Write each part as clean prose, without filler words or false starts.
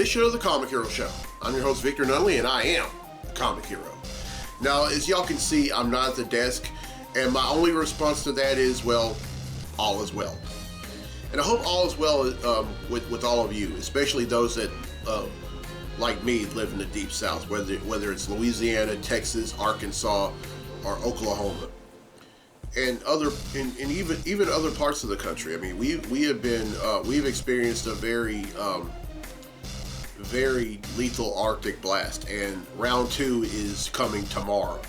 edition of the Comic Hero Show. I'm your host, Victor Nunley, and I am the Comic Hero. Now, as y'all can see, I'm not at the desk, and my only response to that is, well, all is well. And I hope all is well with all of you, especially those that, like me, live in the Deep South, whether it's Louisiana, Texas, Arkansas, or Oklahoma, and even other parts of the country. I mean, we've experienced a very lethal Arctic blast, and round 2 is coming tomorrow.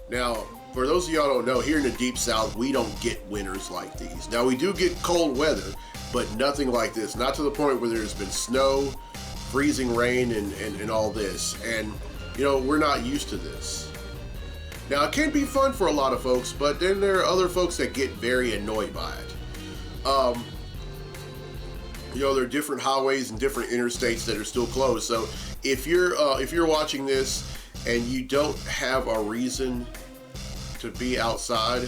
Now, for those of y'all who don't know, here in the Deep South, we don't get winters like these. Now, we do get cold weather, but nothing like this. Not to the point where there's been snow, freezing rain, and all this. And, you know, we're not used to this. Now, it can be fun for a lot of folks, but then there are other folks that get very annoyed by it. You know, there are different highways and different interstates that are still closed. So if you're watching this and you don't have a reason to be outside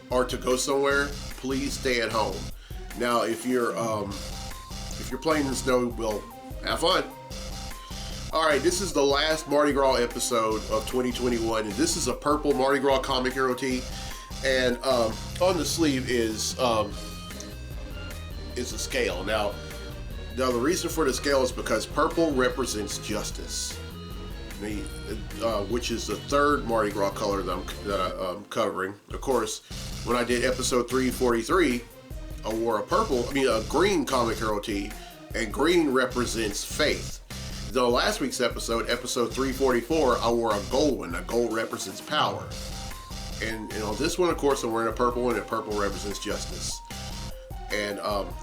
or to go somewhere, please stay at home. Now, if you're playing in the snow, well, have fun. All right, this is the last Mardi Gras episode of 2021, and this is a purple Mardi Gras Comic Hero tee, and on the sleeve is a scale. Now the reason for the scale is because purple represents justice, which is the third Mardi Gras color that I'm covering. Of course, when I did episode 343, I wore a green Comic Hero tee, and green represents faith. The last week's episode 344, I wore a gold one. A gold represents power. And on this one, of course, I'm wearing a purple one, and purple represents justice. And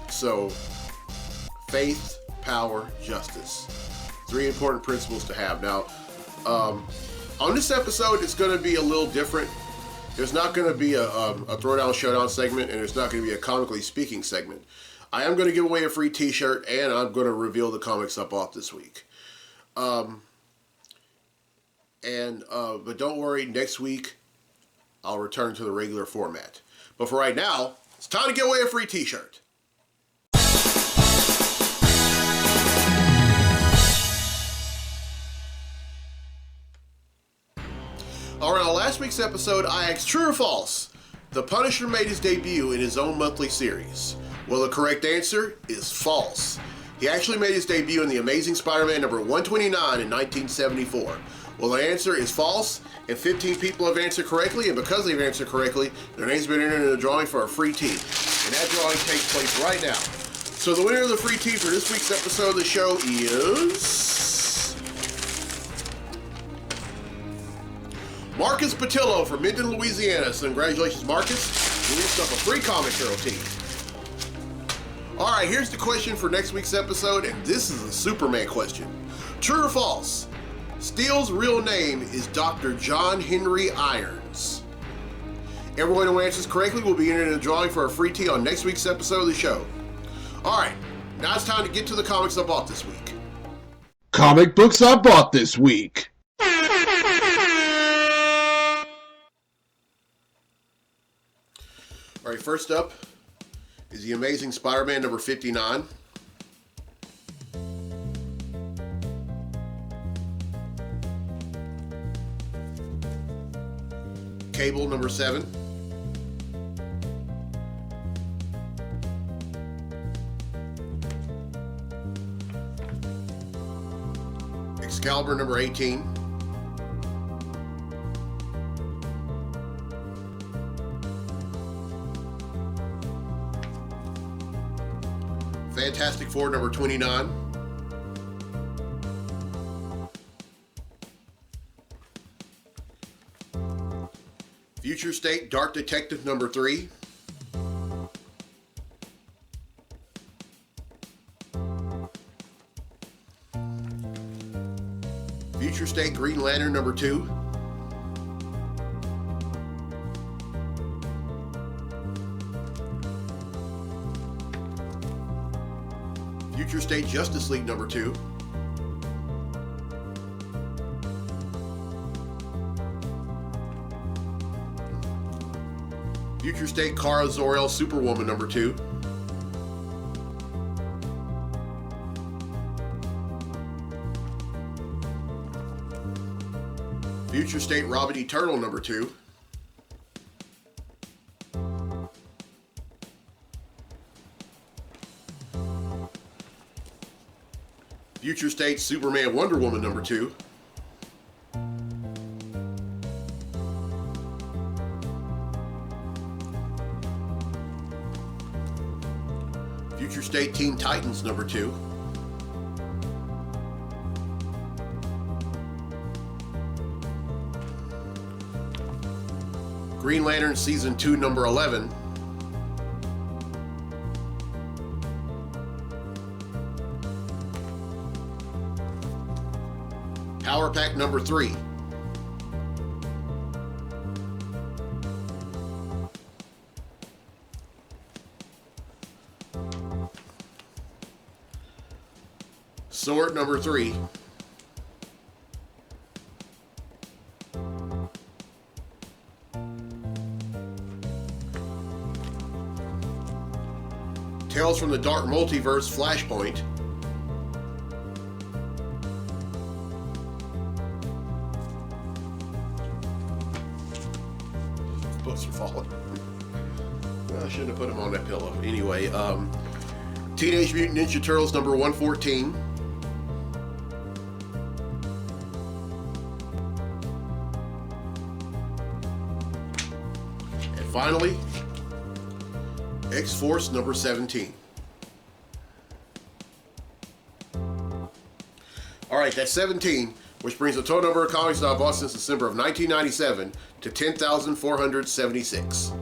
so, faith, power, justice. 3 important principles to have. Now, on this episode, it's going to be a little different. There's not going to be a Throwdown Showdown segment, and there's not going to be a Comically Speaking segment. I am going to give away a free t-shirt, and I'm going to reveal the comics I bought this week. But don't worry, next week, I'll return to the regular format. But for right now, it's time to give away a free t-shirt. Alright, on last week's episode, I asked true or false, the Punisher made his debut in his own monthly series. Well, the correct answer is false. He actually made his debut in The Amazing Spider-Man number 129 in 1974. Well, the answer is false, and 15 people have answered correctly, and because they've answered correctly, their names have been entered in a drawing for a free tee. And that drawing takes place right now. So the winner of the free tee for this week's episode of the show is Marcus Patillo from Minden, Louisiana. So congratulations, Marcus. You win yourself a free Comic Hero tee. Alright, here's the question for next week's episode, and this is a Superman question. True or false? Steel's real name is Dr. John Henry Irons. Everyone who answers correctly will be entered in a drawing for a free tee on next week's episode of the show. Alright, now it's time to get to the comics I bought this week. Comic books I bought this week. Alright, first up is The Amazing Spider-Man number 59. Cable number 7. Excalibur number 18. Fantastic Four number 29. Future State Dark Detective number 3. Future State Green Lantern number 2. Future State Justice League number 2. Future State Kara Zor-El Superwoman number 2. Future State Robin Eternal number 2. Future State Superman Wonder Woman number 2. Future State Teen Titans number 2. Green Lantern Season 2 number 11. Power Pack number 3. Sword number 3. Tales from the Dark Multiverse Flashpoint. Books are falling. I shouldn't have put them on that pillow. Anyway, Teenage Mutant Ninja Turtles number 114. And finally, X-Force number 17. All right, that's 17, which brings the total number of comics that I've bought since December of 1997 to 10,476.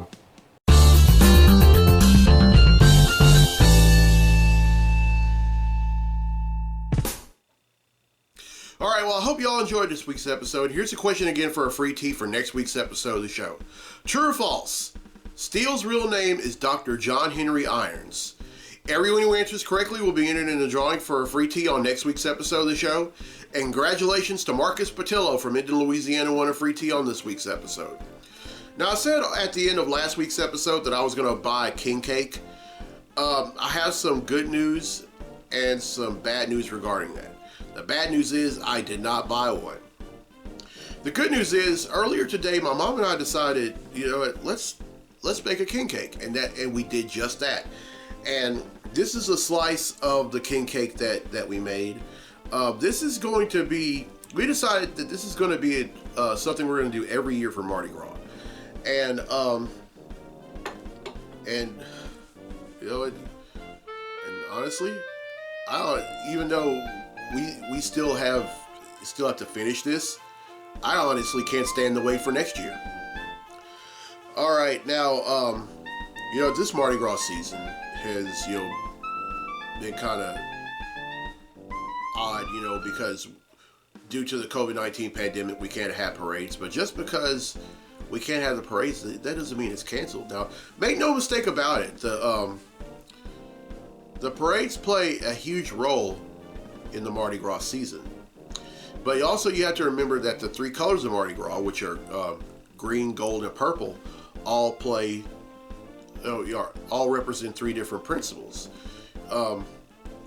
All right, well, I hope you all enjoyed this week's episode. Here's a question again for a free tee for next week's episode of the show. True or false? Steele's real name is Dr. John Henry Irons. Everyone who answers correctly will be entered in the drawing for a free tee on next week's episode of the show. And congratulations to Marcus Patillo from Minden, Louisiana, won a free tee on this week's episode. Now, I said at the end of last week's episode that I was going to buy King Cake. I have some good news and some bad news regarding that. The bad news is I did not buy one. The good news is earlier today, my mom and I decided, you know what, let's bake a king cake, and we did just that. And this is a slice of the king cake that we made. This is going to be, we decided that this is going to be something we're going to do every year for Mardi Gras. And you know, and honestly, I don't, even though we still have to finish this, I honestly can't stand to wait for next year. All right, now, you know, this Mardi Gras season has, you know, been kind of odd, you know, because due to the COVID-19 pandemic, we can't have parades. But just because we can't have the parades, that doesn't mean it's canceled. Now, make no mistake about it, the parades play a huge role in the Mardi Gras season. But also you have to remember that the three colors of Mardi Gras, which are green, gold, and purple, all represent three different principles.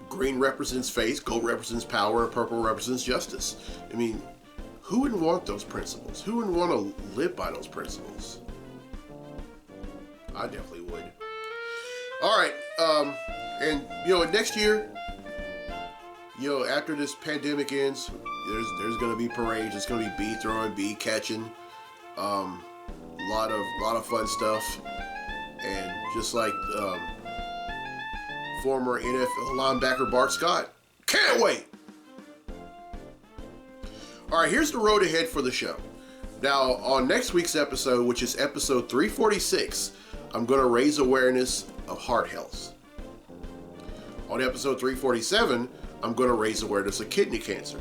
Green represents faith, gold represents power, and purple represents justice. I mean, who wouldn't want those principles? Who wouldn't want to live by those principles? I definitely would. All right, and you know, next year, you know, after this pandemic ends, there's going to be parades. It's going to be bee throwing, bee catching, a lot of fun stuff, and just like former NFL linebacker Bart Scott, can't wait. All right, here's the road ahead for the show. Now, on next week's episode, which is episode 346, I'm going to raise awareness of heart health. On episode 347, I'm going to raise awareness of kidney cancer.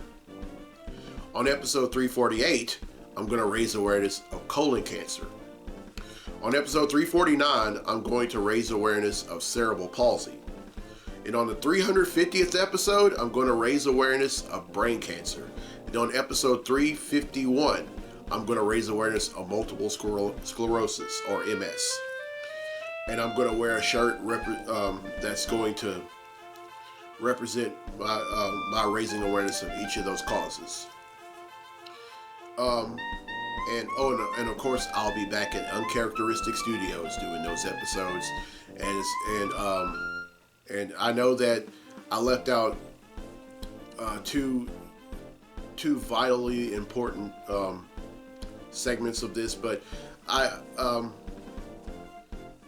On episode 348, I'm going to raise awareness of colon cancer. On episode 349, I'm going to raise awareness of cerebral palsy. And on the 350th episode, I'm going to raise awareness of brain cancer. And on episode 351, I'm going to raise awareness of multiple sclerosis, or MS. And I'm going to wear a shirt that's going to represent my raising awareness of each of those causes. And of course, I'll be back at Uncharacteristic Studios doing those episodes, and I know that I left out two vitally important segments of this, but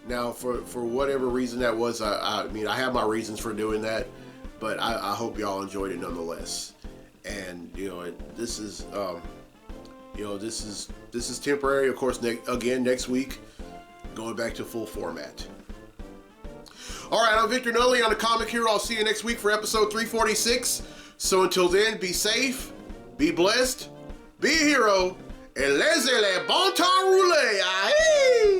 now for whatever reason that was, I mean, I have my reasons for doing that, but I hope y'all enjoyed it nonetheless. And this is this is temporary. Of course, next week, going back to full format. All right, I'm Victor Nunley on the Comic Hero. I'll see you next week for episode 346. So until then, be safe, be blessed, be a hero, and laissez le bon temps rouler. Aye.